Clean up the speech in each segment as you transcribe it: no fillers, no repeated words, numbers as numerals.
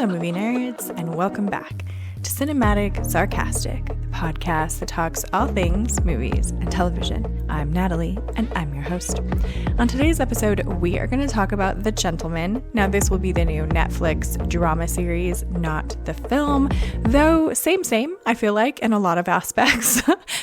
Hello, movie nerds, and welcome back to Cinematic Sarcastic, the podcast that talks all things movies and television. I'm Natalie, and I'm your host. On today's episode, we are going to talk about The Gentleman. Now, this will be the new Netflix drama series, not the film, though same, I feel like, in a lot of aspects.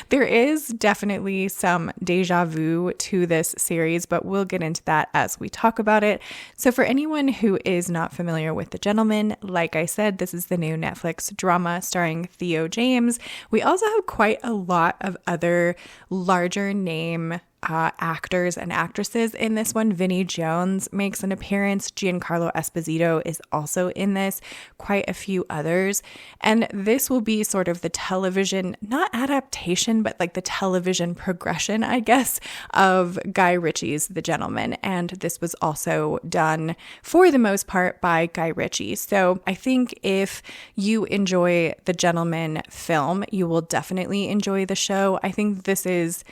There is definitely some deja vu to this series, but we'll get into that as we talk about it. So for anyone who is not familiar with The Gentleman, like I said, this is the new Netflix drama starring Theo James. We also have quite a lot of other larger name actors and actresses in this one. Vinnie Jones makes an appearance. Giancarlo Esposito is also in this. Quite a few others. And this will be sort of the television, not adaptation, but like the television progression, I guess, of Guy Ritchie's The Gentleman. And this was also done for the most part by Guy Ritchie. So I think if you enjoy The Gentleman film, you will definitely enjoy the show. I think this is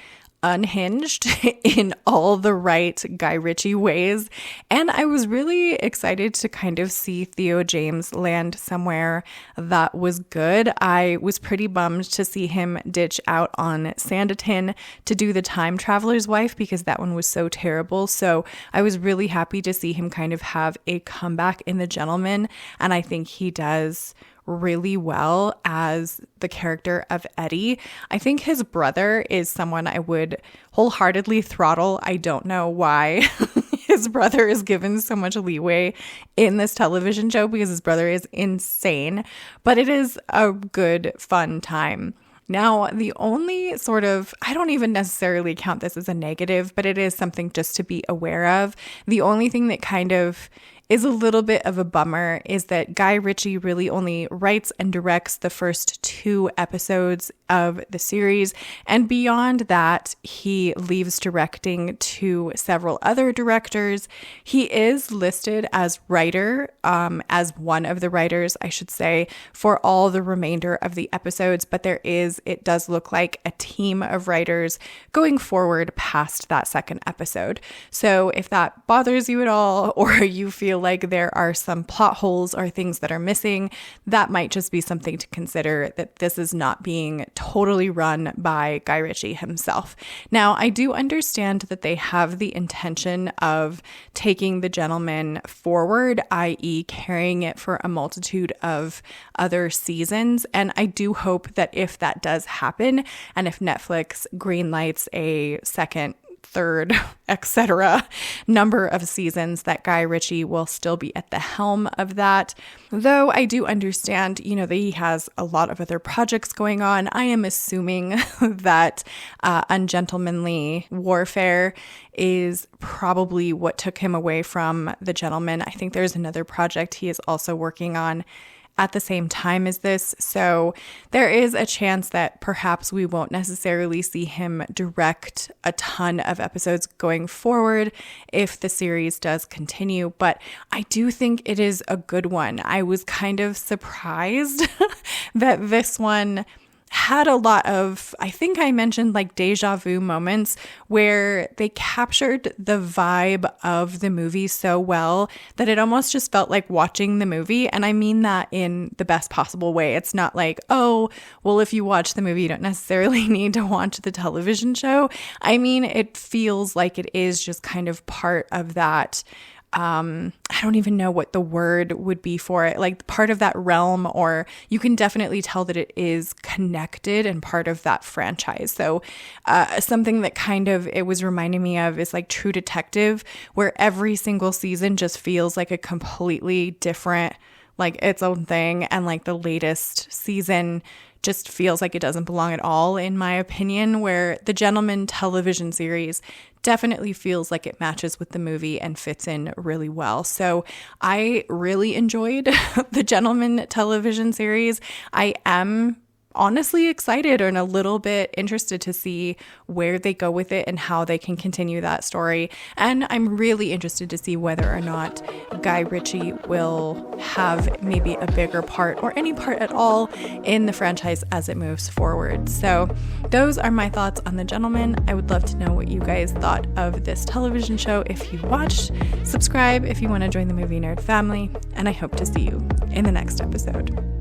unhinged in all the right Guy Ritchie ways. And I was really excited to kind of see Theo James land somewhere that was good. I was pretty bummed to see him ditch out on Sanditon to do The Time Traveler's Wife because that one was so terrible. So I was really happy to see him kind of have a comeback in The Gentleman. And I think he does really well as the character of Eddie. I think his brother is someone I would wholeheartedly throttle. I don't know why his brother is given so much leeway in this television show because his brother is insane, but it is a good, fun time. Now, the only sort of, I don't even necessarily count this as a negative, but it is something just to be aware of. The only thing that kind of is a little bit of a bummer is that Guy Ritchie really only writes and directs the first 2 episodes of the series. And beyond that, he leaves directing to several other directors. He is listed as writer, as one of the writers, I should say, for all the remainder of the episodes. But it does look like a team of writers going forward past that second episode. So if that bothers you at all, or you feel like there are some plot holes or things that are missing, that might just be something to consider, that this is not being totally run by Guy Ritchie himself. Now, I do understand that they have the intention of taking The Gentleman forward, i.e. carrying it for a multitude of other seasons. And I do hope that if that does happen, and if Netflix greenlights a second, third, etc. number of seasons, that Guy Ritchie will still be at the helm of that. Though I do understand, that he has a lot of other projects going on. I am assuming that Ungentlemanly Warfare is probably what took him away from The Gentleman. I think there's another project he is also working on at the same time as this. So there is a chance that perhaps we won't necessarily see him direct a ton of episodes going forward if the series does continue. But I do think it is a good one. I was kind of surprised that this one had a lot of, I think I mentioned like deja vu moments where they captured the vibe of the movie so well that it almost just felt like watching the movie. And I mean that in the best possible way. It's not like, oh, well, if you watch the movie, you don't necessarily need to watch the television show. I mean, it feels like it is just kind of part of that. I don't even know what the word would be for it, like part of that realm, or you can definitely tell that it is connected and part of that franchise. So something that kind of it was reminding me of is like True Detective, where every single season just feels like a completely different, like its own thing. And like the latest season just feels like it doesn't belong at all, in my opinion, where The Gentleman television series definitely feels like it matches with the movie and fits in really well. So I really enjoyed The Gentleman television series. I am honestly excited and a little bit interested to see where they go with it and how they can continue that story. And I'm really interested to see whether or not Guy Ritchie will have maybe a bigger part or any part at all in the franchise as it moves forward. So those are my thoughts on The Gentleman. I would love to know what you guys thought of this television show if you watched. Subscribe if you want to join the Movie Nerd family, and I hope to see you in the next episode.